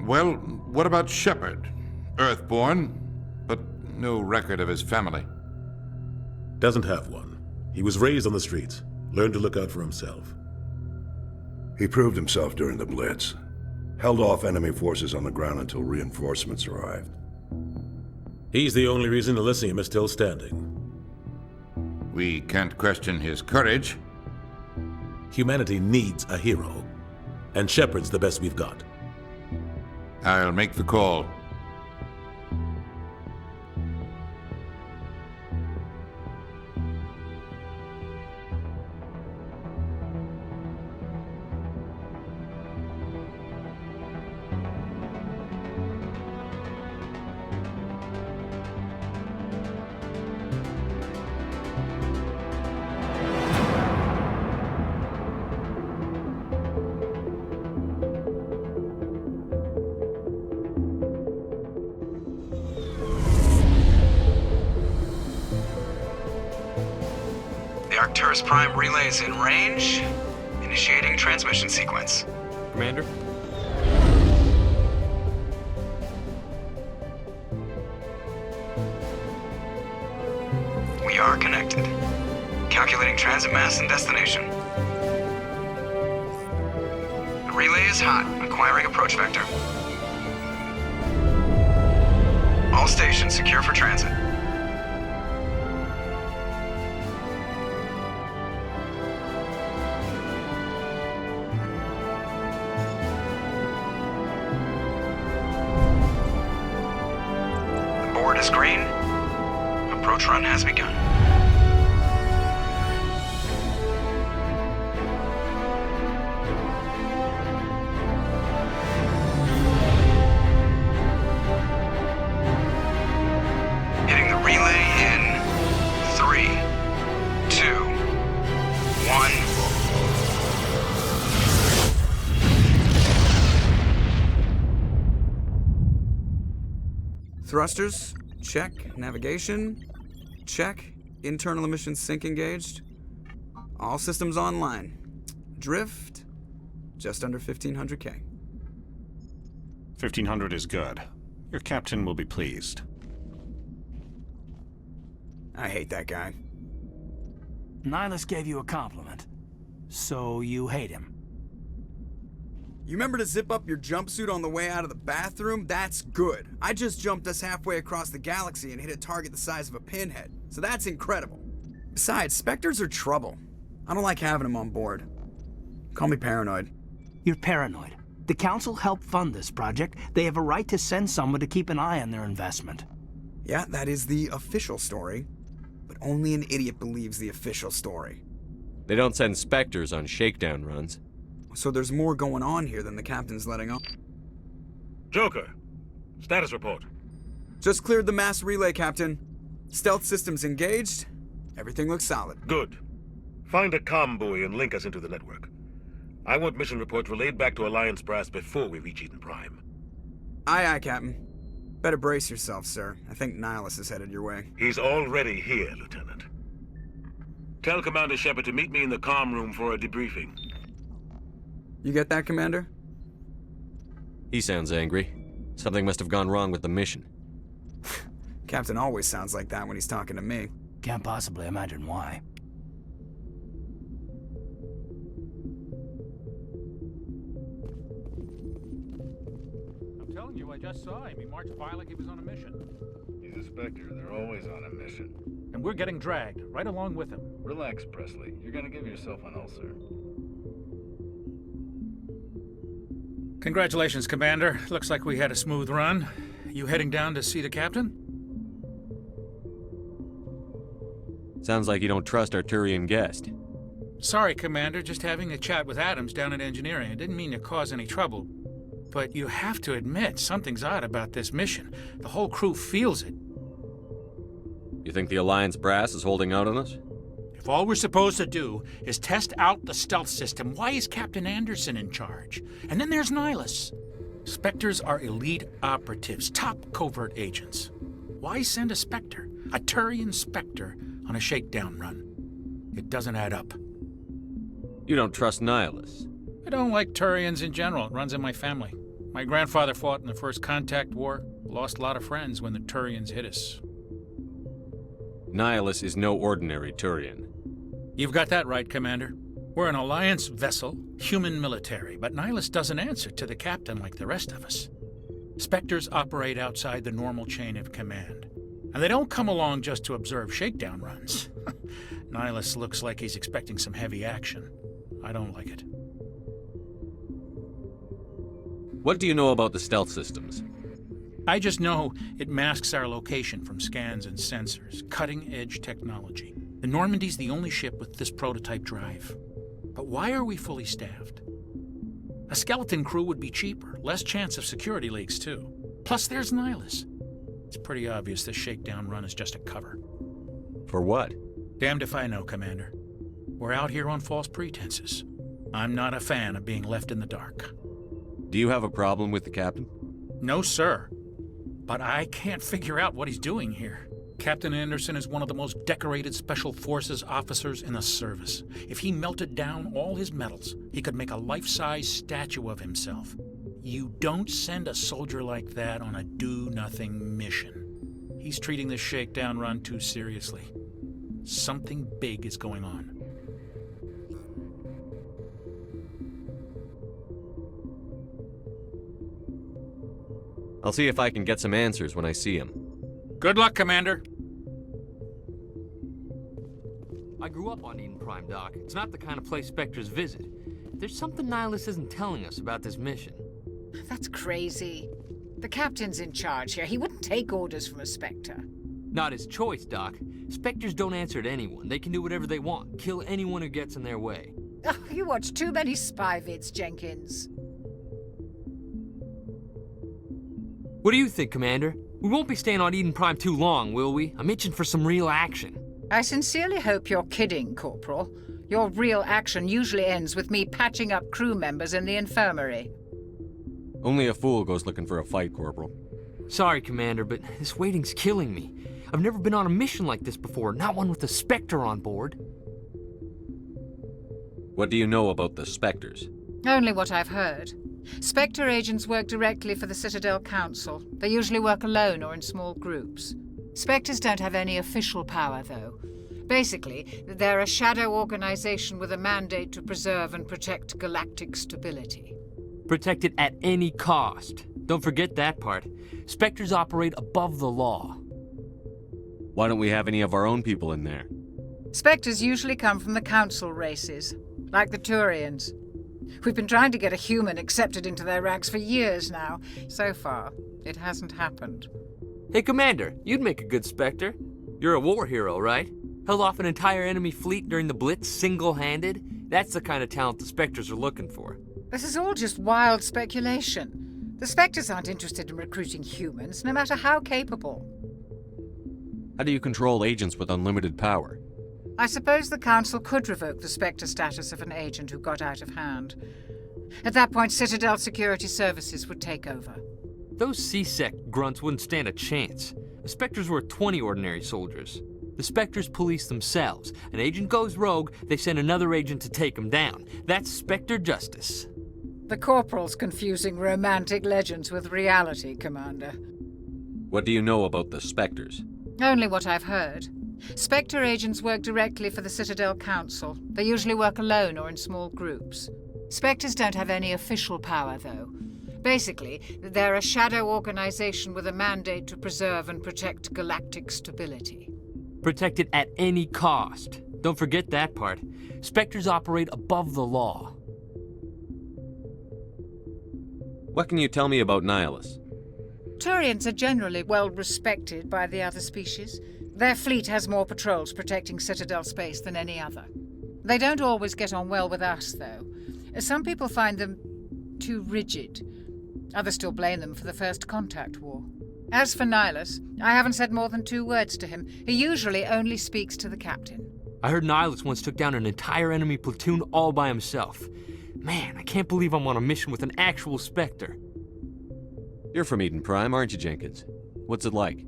Well, what about Shepard? Earthborn, but no record of his family. Doesn't have one. He was raised on the streets, learned to look out for himself. He proved himself during the Blitz. Held off enemy forces on the ground until reinforcements arrived. He's the only reason Elysium is still standing. We can't question his courage. Humanity needs a hero, and Shepard's the best we've got. I'll make the call. Arcturus Prime relay is in range. Initiating transmission sequence. Commander? We are connected. Calculating transit mass and destination. The relay is hot, acquiring approach vector. All stations secure for transit. Is green. Approach run has begun. Hitting the relay in 3, 2, 1. Thrusters? Check. Navigation? Check. Internal emission sync engaged. All systems online. Drift? Just under 1500K. 1500 is good. Your captain will be pleased. I hate that guy. Nihilus gave you a compliment. So you hate him. You remember to zip up your jumpsuit on the way out of the bathroom? That's good. I just jumped us halfway across the galaxy and hit a target the size of a pinhead. So that's incredible. Besides, Spectres are trouble. I don't like having them on board. Call me paranoid. You're paranoid. The Council helped fund this project. They have a right to send someone to keep an eye on their investment. Yeah, that is the official story. But only an idiot believes the official story. They don't send Spectres on shakedown runs. So there's more going on here than the captain's letting on. Joker, status report. Just cleared the mass relay, Captain. Stealth systems engaged. Everything looks solid. Good. Find a comm buoy and link us into the network. I want mission reports relayed back to Alliance brass before we reach Eden Prime. Aye, aye, Captain. Better brace yourself, sir. I think Nihilus is headed your way. He's already here, Lieutenant. Tell Commander Shepard to meet me in the comm room for a debriefing. You get that, Commander? He sounds angry. Something must have gone wrong with the mission. Captain always sounds like that when he's talking to me. Can't possibly imagine why. I'm telling you, I just saw him. He marched by like he was on a mission. He's a Spectre. They're always on a mission. And we're getting dragged, right along with him. Relax, Presley. You're gonna give yourself an ulcer. Congratulations, Commander. Looks like we had a smooth run. You heading down to see the captain? Sounds like you don't trust our Turian guest. Sorry, Commander. Just having a chat with Adams down at engineering. I didn't mean to cause any trouble. But you have to admit, something's odd about this mission. The whole crew feels it. You think the Alliance brass is holding out on us? If all we're supposed to do is test out the stealth system, why is Captain Anderson in charge? And then there's Nihilus. Spectres are elite operatives, top covert agents. Why send a Spectre, a Turian Spectre, on a shakedown run? It doesn't add up. You don't trust Nihilus? I don't like Turians in general. It runs in my family. My grandfather fought in the First Contact War, lost a lot of friends when the Turians hit us. Nihilus is no ordinary Turian. You've got that right, Commander. We're an Alliance vessel, human military, but Nihilus doesn't answer to the captain like the rest of us. Spectres operate outside the normal chain of command, and they don't come along just to observe shakedown runs. Nihilus looks like he's expecting some heavy action. I don't like it. What do you know about the stealth systems? I just know it masks our location from scans and sensors. Cutting-edge technology. The Normandy's the only ship with this prototype drive. But why are we fully staffed? A skeleton crew would be cheaper, less chance of security leaks too. Plus there's Nihilus. It's pretty obvious this shakedown run is just a cover. For what? Damned if I know, Commander. We're out here on false pretenses. I'm not a fan of being left in the dark. Do you have a problem with the captain? No, sir. But I can't figure out what he's doing here. Captain Anderson is one of the most decorated Special Forces officers in the service. If he melted down all his medals, he could make a life-size statue of himself. You don't send a soldier like that on a do-nothing mission. He's treating this shakedown run too seriously. Something big is going on. I'll see if I can get some answers when I see him. Good luck, Commander. I grew up on Eden Prime, Doc. It's not the kind of place Spectres visit. There's something Nihilus isn't telling us about this mission. That's crazy. The captain's in charge here. He wouldn't take orders from a Spectre. Not his choice, Doc. Spectres don't answer to anyone. They can do whatever they want. Kill anyone who gets in their way. Oh, you watch too many spy vids, Jenkins. What do you think, Commander? We won't be staying on Eden Prime too long, will we? I'm itching for some real action. I sincerely hope you're kidding, Corporal. Your real action usually ends with me patching up crew members in the infirmary. Only a fool goes looking for a fight, Corporal. Sorry, Commander, but this waiting's killing me. I've never been on a mission like this before, not one with a Spectre on board. What do you know about the Spectres? Only what I've heard. Spectre agents work directly for the Citadel Council. They usually work alone or in small groups. Spectres don't have any official power, though. Basically, they're a shadow organization with a mandate to preserve and protect galactic stability. Protect it at any cost. Don't forget that part. Spectres operate above the law. Why don't we have any of our own people in there? Spectres usually come from the Council races, like the Turians. We've been trying to get a human accepted into their ranks for years now. So far, it hasn't happened. Hey, Commander, you'd make a good Spectre. You're a war hero, right? Held off an entire enemy fleet during the Blitz single-handed? That's the kind of talent the Spectres are looking for. This is all just wild speculation. The Spectres aren't interested in recruiting humans, no matter how capable. How do you control agents with unlimited power? I suppose the Council could revoke the Spectre status of an agent who got out of hand. At that point, Citadel Security Services would take over. Those C-Sec grunts wouldn't stand a chance. The Spectres were 20 ordinary soldiers. The Spectres police themselves. An agent goes rogue, they send another agent to take him down. That's Spectre justice. The Corporal's confusing romantic legends with reality, Commander. What do you know about the Spectres? Only what I've heard. Spectre agents work directly for the Citadel Council. They usually work alone or in small groups. Spectres don't have any official power, though. Basically, they're a shadow organization with a mandate to preserve and protect galactic stability. Protect it at any cost. Don't forget that part. Spectres operate above the law. What can you tell me about Nihilus? Turians are generally well respected by the other species. Their fleet has more patrols protecting Citadel space than any other. They don't always get on well with us, though. Some people find them too rigid. Others still blame them for the First Contact War. As for Nihilus, I haven't said more than 2 words to him. He usually only speaks to the captain. I heard Nihilus once took down an entire enemy platoon all by himself. Man, I can't believe I'm on a mission with an actual Spectre. You're from Eden Prime, aren't you, Jenkins? What's it like?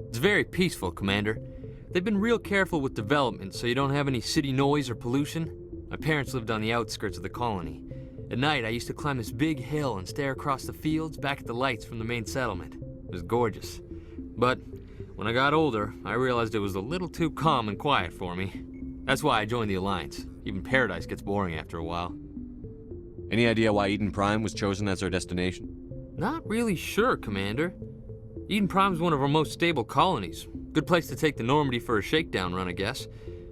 It's very peaceful, Commander. They've been real careful with development, so you don't have any city noise or pollution. My parents lived on the outskirts of the colony. At night, I used to climb this big hill and stare across the fields back at the lights from the main settlement. It was gorgeous. But when I got older, I realized it was a little too calm and quiet for me. That's why I joined the Alliance. Even Paradise gets boring after a while. Any idea why Eden Prime was chosen as our destination? Not really sure, Commander. Eden Prime's one of our most stable colonies. Good place to take the Normandy for a shakedown run, I guess.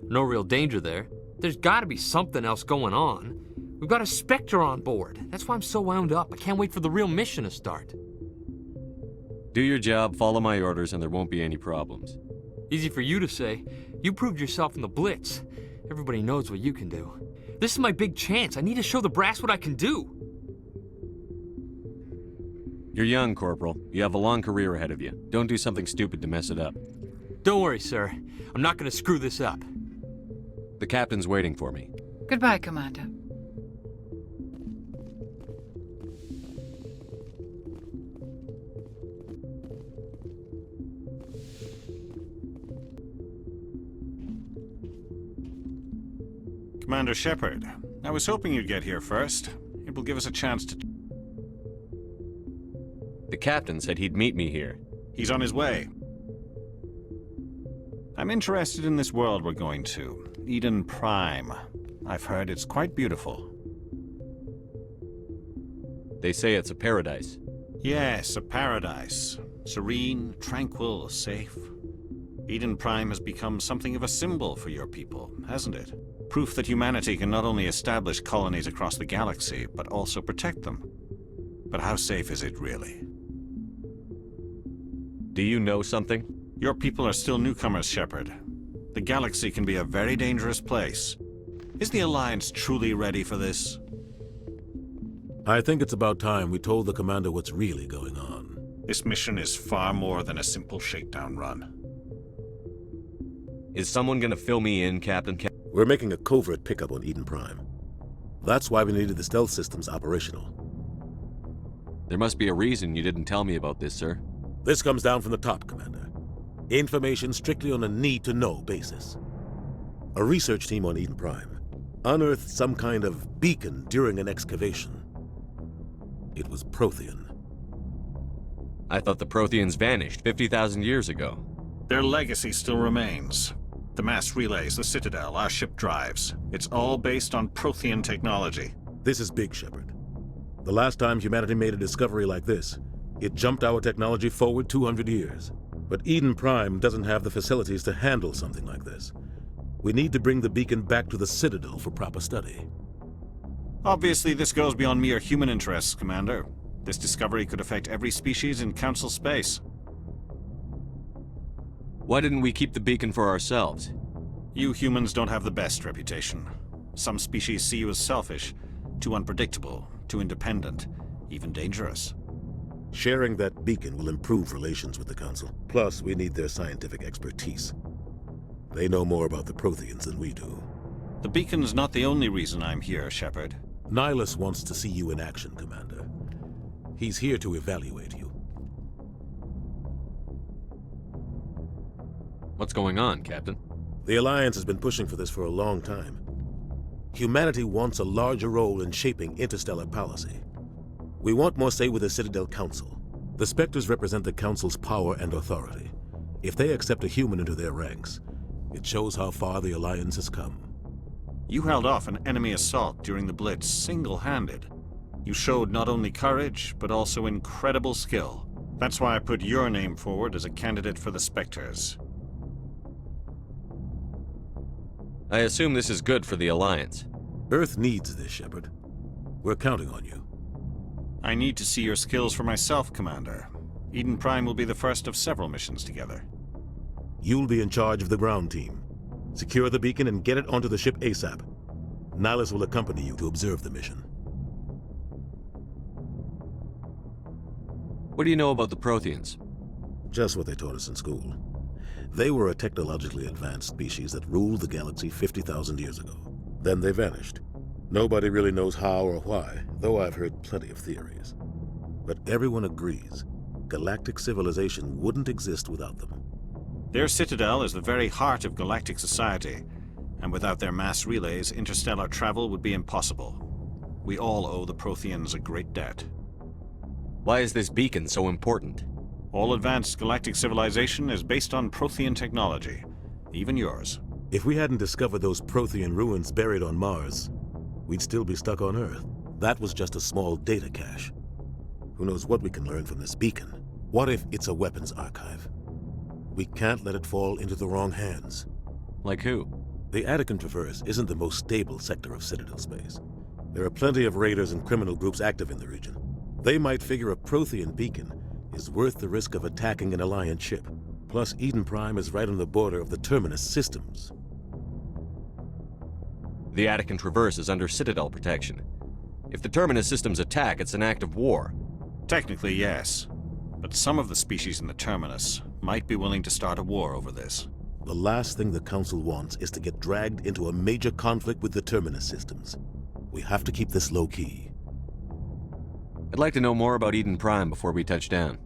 No real danger there. There's gotta be something else going on. We've got a Spectre on board. That's why I'm so wound up. I can't wait for the real mission to start. Do your job, follow my orders, and there won't be any problems. Easy for you to say. You proved yourself in the Blitz. Everybody knows what you can do. This is my big chance. I need to show the brass what I can do. You're young, Corporal. You have a long career ahead of you. Don't do something stupid to mess it up. Don't worry, sir. I'm not gonna screw this up. The captain's waiting for me. Goodbye, Commander. Commander Shepard, I was hoping you'd get here first. It will give us a chance to... The captain said he'd meet me here. He's on his way. I'm interested in this world we're going to, Eden Prime. I've heard it's quite beautiful. They say it's a paradise. Yes, a paradise. Serene, tranquil, safe. Eden Prime has become something of a symbol for your people, hasn't it? Proof that humanity can not only establish colonies across the galaxy, but also protect them. But how safe is it really? Do you know something? Your people are still newcomers, Shepard. The galaxy can be a very dangerous place. Is the Alliance truly ready for this? I think it's about time we told the commander what's really going on. This mission is far more than a simple shakedown run. Is someone gonna fill me in, Captain? We're making a covert pickup on Eden Prime. That's why we needed the stealth systems operational. There must be a reason you didn't tell me about this, sir. This comes down from the top, Commander. Information strictly on a need-to-know basis. A research team on Eden Prime unearthed some kind of beacon during an excavation. It was Prothean. I thought the Protheans vanished 50,000 years ago. Their legacy still remains. The mass relays, the Citadel, our ship drives. It's all based on Prothean technology. This is big, Shepard. The last time humanity made a discovery like this, it jumped our technology forward 200 years. But Eden Prime doesn't have the facilities to handle something like this. We need to bring the beacon back to the Citadel for proper study. Obviously, this goes beyond mere human interests, Commander. This discovery could affect every species in Council space. Why didn't we keep the beacon for ourselves? You humans don't have the best reputation. Some species see you as selfish, too unpredictable, too independent, even dangerous. Sharing that beacon will improve relations with the Council. Plus, we need their scientific expertise. They know more about the Protheans than we do. The beacon's not the only reason I'm here, Shepard. Nihilus wants to see you in action, Commander. He's here to evaluate you. What's going on, Captain? The Alliance has been pushing for this for a long time. Humanity wants a larger role in shaping interstellar policy. We want more say with the Citadel Council. The Spectres represent the Council's power and authority. If they accept a human into their ranks, it shows how far the Alliance has come. You held off an enemy assault during the Blitz single-handed. You showed not only courage, but also incredible skill. That's why I put your name forward as a candidate for the Spectres. I assume this is good for the Alliance. Earth needs this, Shepard. We're counting on you. I need to see your skills for myself, Commander. Eden Prime will be the first of several missions together. You'll be in charge of the ground team. Secure the beacon and get it onto the ship ASAP. Nihilus will accompany you to observe the mission. What do you know about the Protheans? Just what they taught us in school. They were a technologically advanced species that ruled the galaxy 50,000 years ago. Then they vanished. Nobody really knows how or why, though I've heard plenty of theories. But everyone agrees, galactic civilization wouldn't exist without them. Their citadel is the very heart of galactic society, and without their mass relays, interstellar travel would be impossible. We all owe the Protheans a great debt. Why is this beacon so important? All advanced galactic civilization is based on Prothean technology, even yours. If we hadn't discovered those Prothean ruins buried on Mars, we'd still be stuck on Earth. That was just a small data cache. Who knows what we can learn from this beacon? What if it's a weapons archive? We can't let it fall into the wrong hands. Like who? The Attican Traverse isn't the most stable sector of Citadel space. There are plenty of raiders and criminal groups active in the region. They might figure a Prothean beacon is worth the risk of attacking an Alliance ship. Plus, Eden Prime is right on the border of the Terminus systems. The Attican Traverse is under Citadel protection. If the Terminus systems attack, it's an act of war. Technically, yes. But some of the species in the Terminus might be willing to start a war over this. The last thing the Council wants is to get dragged into a major conflict with the Terminus systems. We have to keep this low-key. I'd like to know more about Eden Prime before we touch down.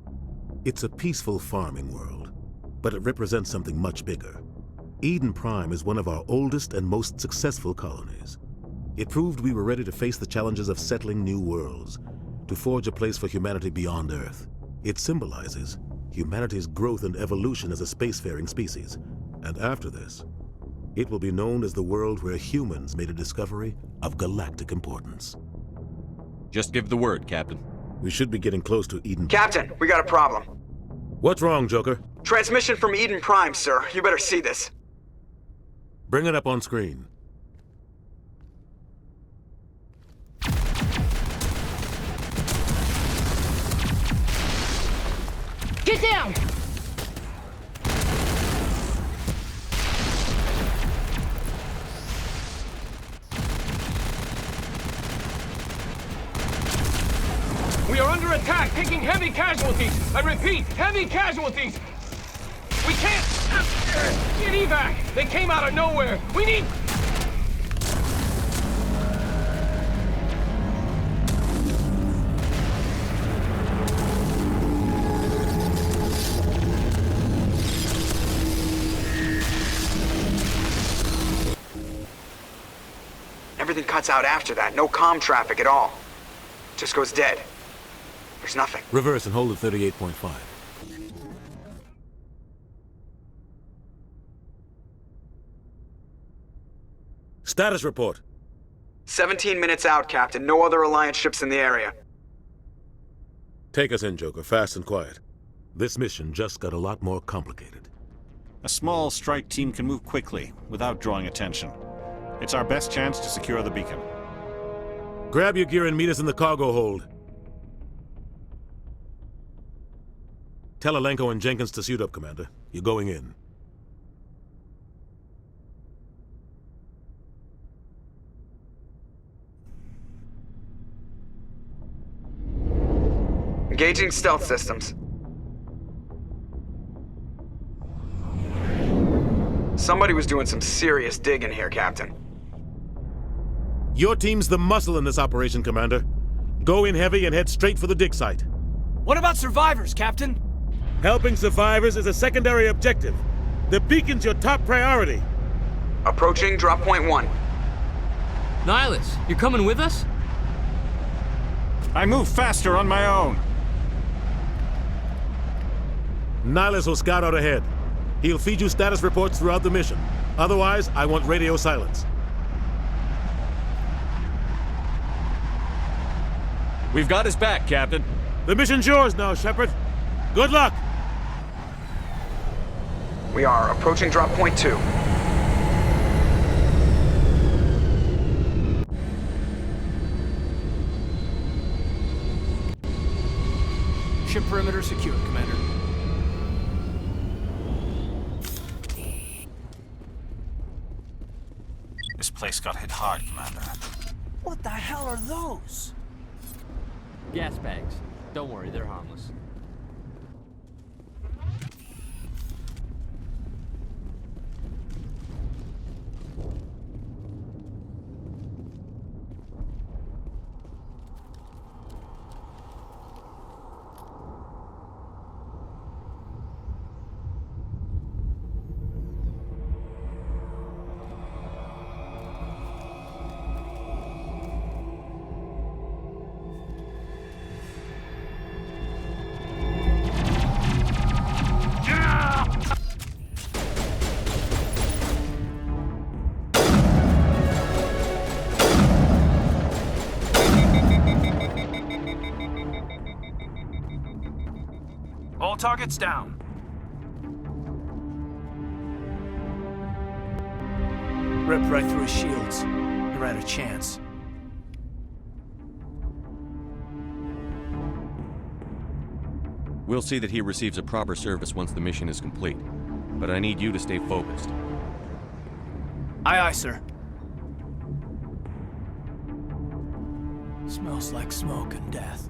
It's a peaceful farming world, but it represents something much bigger. Eden Prime is one of our oldest and most successful colonies. It proved we were ready to face the challenges of settling new worlds, to forge a place for humanity beyond Earth. It symbolizes humanity's growth and evolution as a spacefaring species. And after this, it will be known as the world where humans made a discovery of galactic importance. Just give the word, Captain. We should be getting close to Eden. Captain, we got a problem. What's wrong, Joker? Transmission from Eden Prime, sir. You better see this. Bring it up on screen. Get down! We are under attack, taking heavy casualties. I repeat, heavy casualties. We can't get evac. They came out of nowhere. We need... Everything cuts out after that. No comm traffic at all. Just goes dead. There's nothing. Reverse and hold at 38.5. Status report. 17 minutes out, Captain. No other Alliance ships in the area. Take us in, Joker, fast and quiet. This mission just got a lot more complicated. A small strike team can move quickly, without drawing attention. It's our best chance to secure the beacon. Grab your gear and meet us in the cargo hold. Tell Alenko and Jenkins to suit up, Commander. You're going in. Engaging stealth systems. Somebody was doing some serious digging here, Captain. Your team's the muscle in this operation, Commander. Go in heavy and head straight for the dig site. What about survivors, Captain? Helping survivors is a secondary objective. The beacon's your top priority. Approaching drop point 1. Nihilus, you're coming with us? I move faster on my own. Nihilus will scout out ahead. He'll feed you status reports throughout the mission. Otherwise, I want radio silence. We've got his back, Captain. The mission's yours now, Shepard. Good luck! We are approaching drop point 2. Ship perimeter secure, Commander. This place got hit hard, Commander. What the hell are those? Gas bags. Don't worry, they're harmless. All targets down. Ripped right through his shields. Never had a chance. We'll see that he receives a proper service once the mission is complete. But I need you to stay focused. Aye, aye, sir. Smells like smoke and death.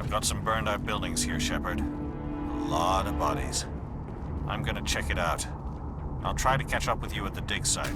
I've got some burned out buildings here, Shepard. A lot of bodies. I'm gonna check it out. I'll try to catch up with you at the dig site.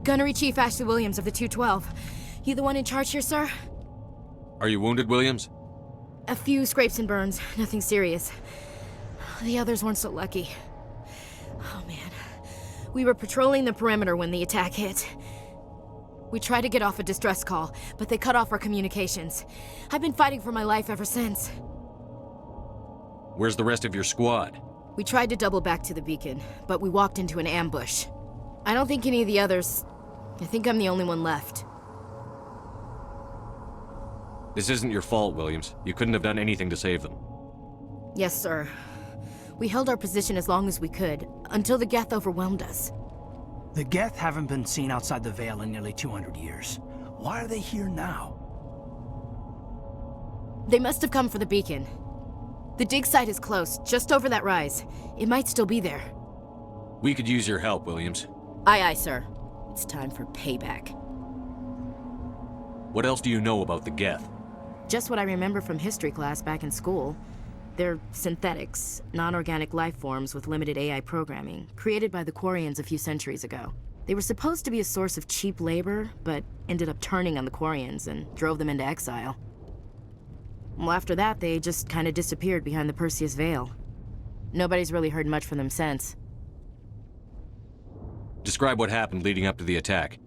Gunnery Chief Ashley Williams of the 212. You the one in charge here, sir? Are you wounded, Williams? A few scrapes and burns, nothing serious. The others weren't so lucky. Oh man. We were patrolling the perimeter when the attack hit. We tried to get off a distress call, but they cut off our communications. I've been fighting for my life ever since. Where's the rest of your squad? We tried to double back to the beacon, but we walked into an ambush. I don't think any of the others... I think I'm the only one left. This isn't your fault, Williams. You couldn't have done anything to save them. Yes, sir. We held our position as long as we could, until the Geth overwhelmed us. The Geth haven't been seen outside the Veil in nearly 200 years. Why are they here now? They must have come for the beacon. The dig site is close, just over that rise. It might still be there. We could use your help, Williams. Aye, aye, sir. It's time for payback. What else do you know about the Geth? Just what I remember from history class back in school. They're synthetics, non-organic life forms with limited AI programming, created by the Quarians a few centuries ago. They were supposed to be a source of cheap labor, but ended up turning on the Quarians and drove them into exile. Well, after that, they just kind of disappeared behind the Perseus Veil. Nobody's really heard much from them since. Describe what happened leading up to the attack.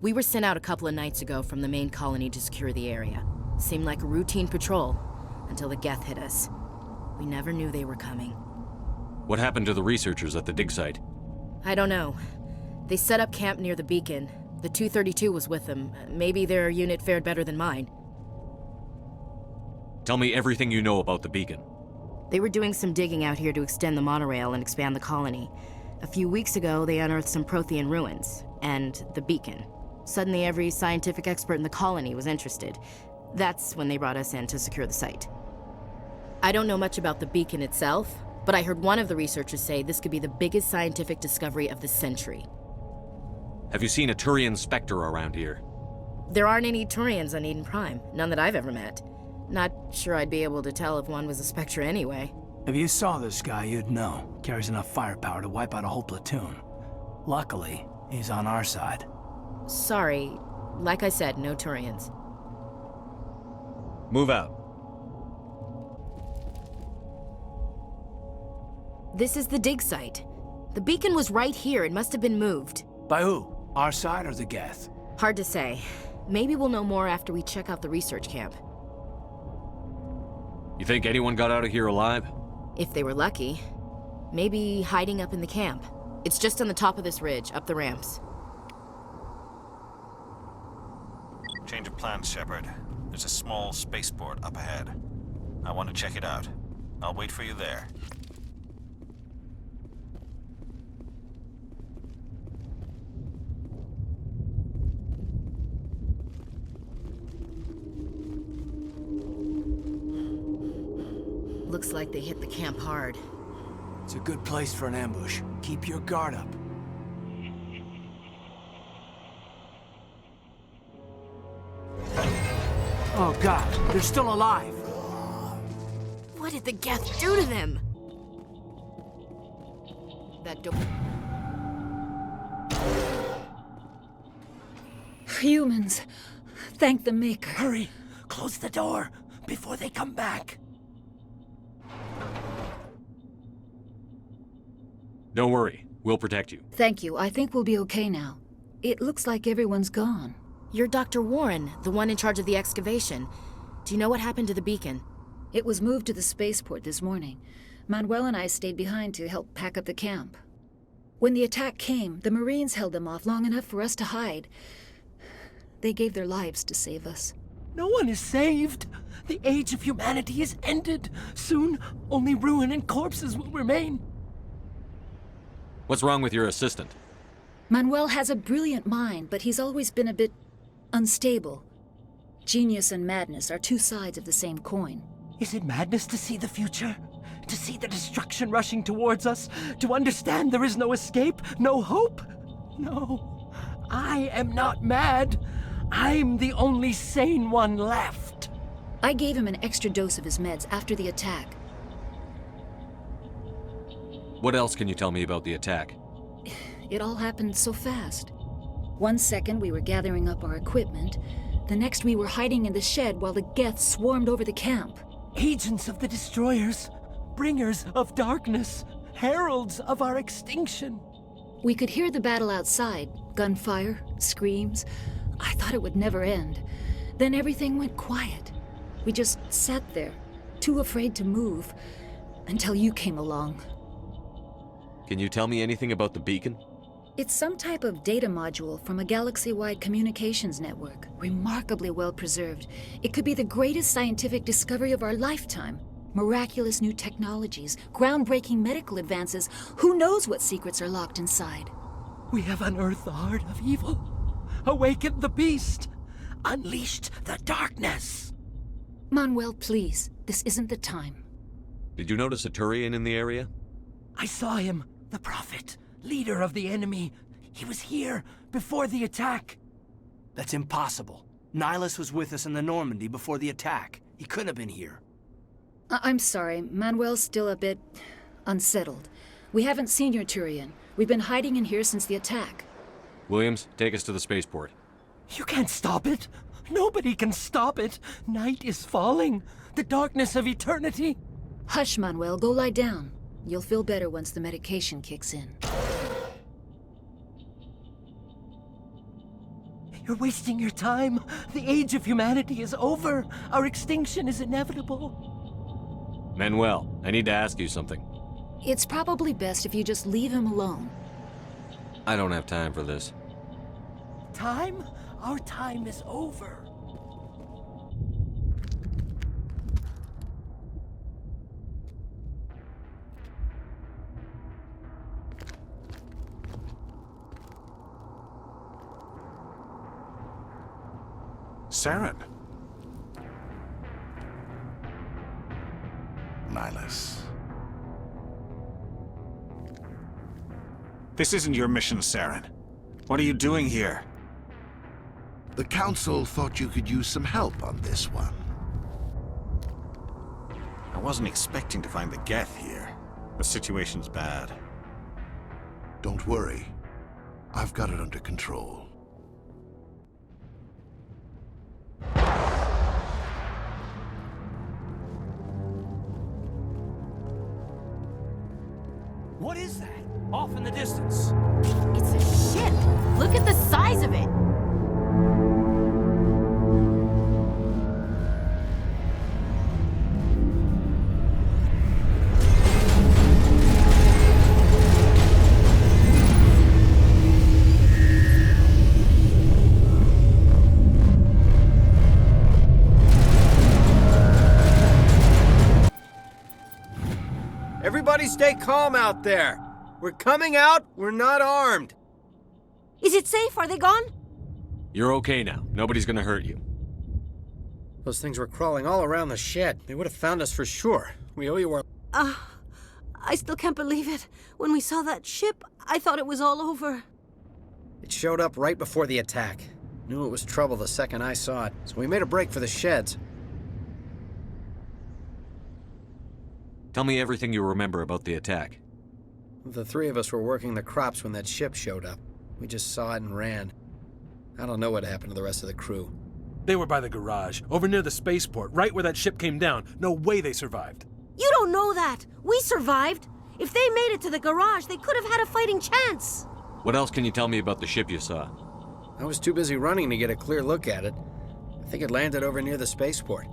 We were sent out a couple of nights ago from the main colony to secure the area. Seemed like a routine patrol, until the Geth hit us. We never knew they were coming. What happened to the researchers at the dig site? I don't know. They set up camp near the beacon. The 232 was with them. Maybe their unit fared better than mine. Tell me everything you know about the beacon. They were doing some digging out here to extend the monorail and expand the colony. A few weeks ago, they unearthed some Prothean ruins, and the beacon. Suddenly, every scientific expert in the colony was interested. That's when they brought us in to secure the site. I don't know much about the beacon itself, but I heard one of the researchers say this could be the biggest scientific discovery of the century. Have you seen a Turian Spectre around here? There aren't any Turians on Eden Prime, none that I've ever met. Not sure I'd be able to tell if one was a Spectre anyway. If you saw this guy, you'd know. Carries enough firepower to wipe out a whole platoon. Luckily, he's on our side. Sorry. Like I said, no Turians. Move out. This is the dig site. The beacon was right here. It must have been moved. By who? Our side or the Geth? Hard to say. Maybe we'll know more after we check out the research camp. You think anyone got out of here alive? If they were lucky. Maybe hiding up in the camp. It's just on the top of this ridge, up the ramps. Change of plans, Shepard. There's a small spaceport up ahead. I want to check it out. I'll wait for you there. Looks like they hit the camp hard. It's a good place for an ambush. Keep your guard up. Oh God, they're still alive. What did the Geth do to them? That door... Humans. Thank the Maker. Hurry! Close the door before they come back. Don't worry. We'll protect you. Thank you. I think we'll be okay now. It looks like everyone's gone. You're Dr. Warren, the one in charge of the excavation. Do you know what happened to the beacon? It was moved to the spaceport this morning. Manuel and I stayed behind to help pack up the camp. When the attack came, the Marines held them off long enough for us to hide. They gave their lives to save us. No one is saved. The age of humanity is ended. Soon, only ruin and corpses will remain. What's wrong with your assistant? Manuel has a brilliant mind, but he's always been a bit unstable. Genius and madness are two sides of the same coin. Is it madness to see the future? To see the destruction rushing towards us? To understand there is no escape? No hope? No. I am not mad. I'm the only sane one left. I gave him an extra dose of his meds after the attack. What else can you tell me about the attack? It all happened so fast. 1 second we were gathering up our equipment. The next we were hiding in the shed while the Geth swarmed over the camp. Agents of the destroyers, bringers of darkness, heralds of our extinction. We could hear the battle outside. Gunfire, screams. I thought it would never end. Then everything went quiet. We just sat there, too afraid to move, until you came along. Can you tell me anything about the beacon? It's some type of data module from a galaxy-wide communications network, remarkably well preserved. It could be the greatest scientific discovery of our lifetime. Miraculous new technologies, groundbreaking medical advances. Who knows what secrets are locked inside? We have unearthed the heart of evil, awakened the beast, unleashed the darkness. Manuel, please, this isn't the time. Did you notice a Turian in the area? I saw him, the Prophet, leader of the enemy. He was here before the attack. That's impossible. Nihilus was with us in the Normandy before the attack. He couldn't have been here. I'm sorry, Manuel's still a bit unsettled. We haven't seen your Turian. We've been hiding in here since the attack. Williams, take us to the spaceport. You can't stop it. Nobody can stop it. Night is falling. The darkness of eternity. Hush, Manuel. Go lie down. You'll feel better once the medication kicks in. You're wasting your time. The age of humanity is over. Our extinction is inevitable. Manuel, I need to ask you something. It's probably best if you just leave him alone. I don't have time for this. Time? Our time is over. Saren. Nihilus. This isn't your mission, Saren. What are you doing here? The Council thought you could use some help on this one. I wasn't expecting to find the Geth here. The situation's bad. Don't worry. I've got it under control. What is that? Off in the distance. It's a ship. Look at the size of it. Everybody stay calm out there. We're coming out, we're not armed. Is it safe? Are they gone? You're okay now. Nobody's gonna hurt you. Those things were crawling all around the shed. They would have found us for sure. We owe you our... I still can't believe it. When we saw that ship, I thought it was all over. It showed up right before the attack. Knew it was trouble the second I saw it, so we made a break for the sheds. Tell me everything you remember about the attack. The three of us were working the crops when that ship showed up. We just saw it and ran. I don't know what happened to the rest of the crew. They were by the garage, over near the spaceport, right where that ship came down. No way they survived. You don't know that. We survived. If they made it to the garage, they could have had a fighting chance. What else can you tell me about the ship you saw? I was too busy running to get a clear look at it. I think it landed over near the spaceport.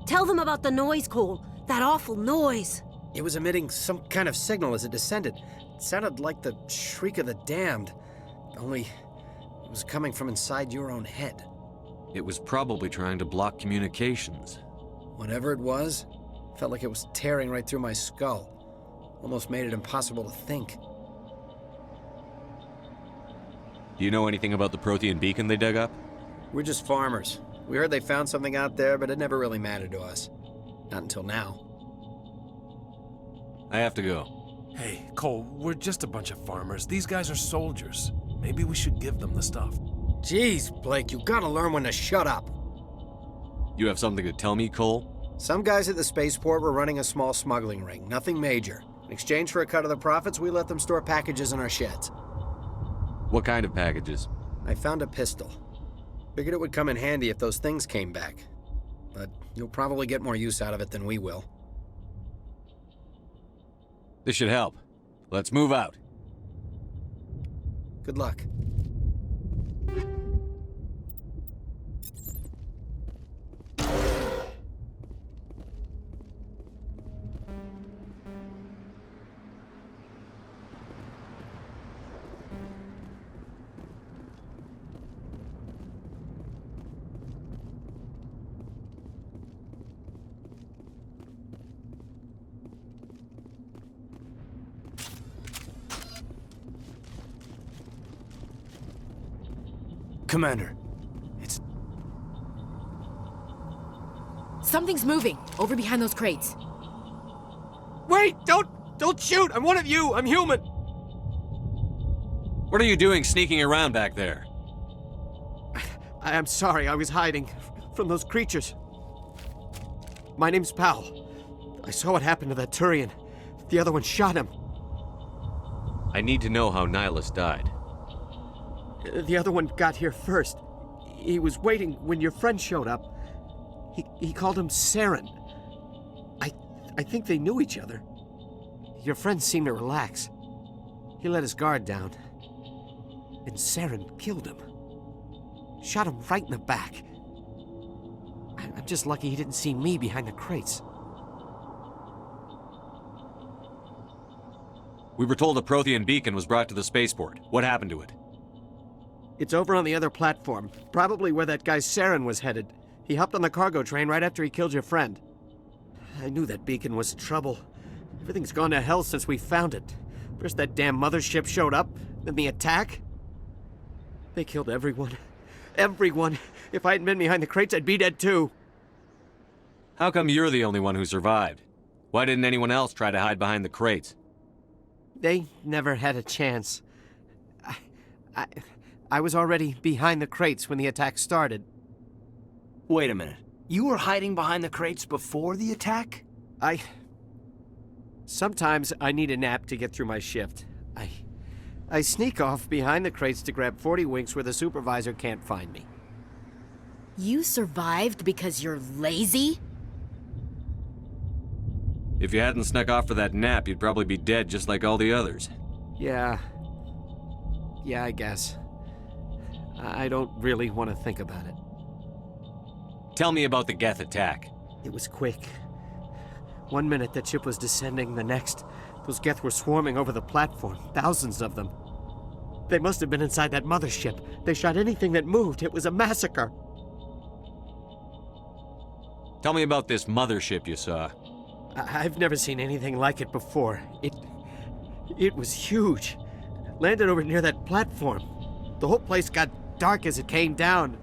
Tell them about the noise, Cole. That awful noise. It was emitting some kind of signal as it descended. It sounded like the shriek of the damned. Only it was coming from inside your own head. It was probably trying to block communications. Whatever it was, felt like it was tearing right through my skull. Almost made it impossible to think. Do you know anything about the Prothean beacon they dug up? We're just farmers. We heard they found something out there, but it never really mattered to us. Not until now. I have to go. Hey, Cole, we're just a bunch of farmers. These guys are soldiers. Maybe we should give them the stuff. Jeez, Blake, you gotta learn when to shut up. You have something to tell me, Cole? Some guys at the spaceport were running a small smuggling ring, nothing major. In exchange for a cut of the profits, we let them store packages in our sheds. What kind of packages? I found a pistol. Figured it would come in handy if those things came back. But you'll probably get more use out of it than we will. This should help. Let's move out. Good luck. Commander, Something's moving, over behind those crates. Wait! Don't shoot! I'm one of you! I'm human! What are you doing sneaking around back there? I'm sorry, I was hiding from those creatures. My name's Powell. I saw what happened to that Turian. The other one shot him. I need to know how Nihilus died. The other one got here first. He was waiting when your friend showed up. He called him Saren. I think they knew each other. Your friend seemed to relax. He let his guard down. And Saren killed him. Shot him right in the back. I'm just lucky he didn't see me behind the crates. We were told a Prothean beacon was brought to the spaceport. What happened to it? It's over on the other platform, probably where that guy Saren was headed. He hopped on the cargo train right after he killed your friend. I knew that beacon was trouble. Everything's gone to hell since we found it. First that damn mothership showed up, then the attack. They killed everyone. Everyone. If I hadn't been behind the crates, I'd be dead too. How come you're the only one who survived? Why didn't anyone else try to hide behind the crates? They never had a chance. I was already behind the crates when the attack started. Wait a minute. You were hiding behind the crates before the attack? Sometimes I need a nap to get through my shift. I sneak off behind the crates to grab 40 winks where the supervisor can't find me. You survived because you're lazy? If you hadn't snuck off for that nap, you'd probably be dead just like all the others. Yeah, I guess. I don't really want to think about it. Tell me about the Geth attack. It was quick. 1 minute that ship was descending, the next, those Geth were swarming over the platform, thousands of them. They must have been inside that mothership. They shot anything that moved. It was a massacre. Tell me about this mothership you saw. I've never seen anything like it before. It was huge. Landed over near that platform. The whole place got dark as it came down.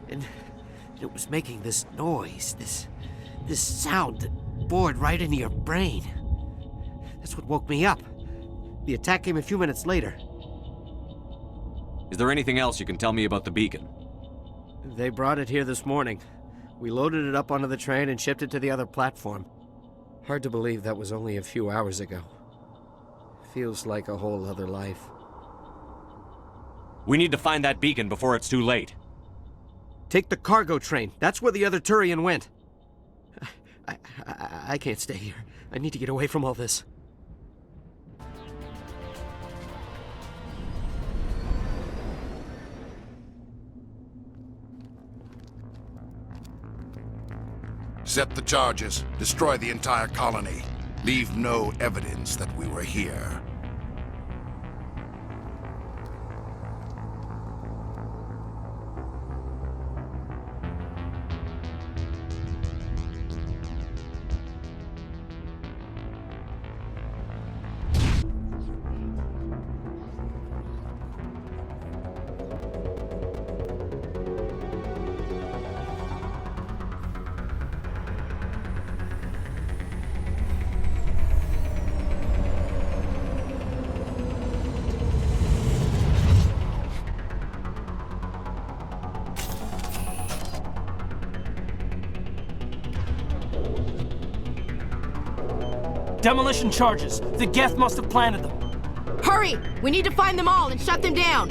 And it was making this noise, this sound that bored right into your brain. That's what woke me up. The attack came a few minutes later. Is there anything else you can tell me about the beacon? They brought it here this morning. We loaded it up onto the train and shipped it to the other platform. Hard to believe that was only a few hours ago. Feels like a whole other life. We need to find that beacon before it's too late. Take the cargo train. That's where the other Turian went. I can't stay here. I need to get away from all this. Set the charges. Destroy the entire colony. Leave no evidence that we were here. Demolition charges. The Geth must have planted them. Hurry! We need to find them all and shut them down.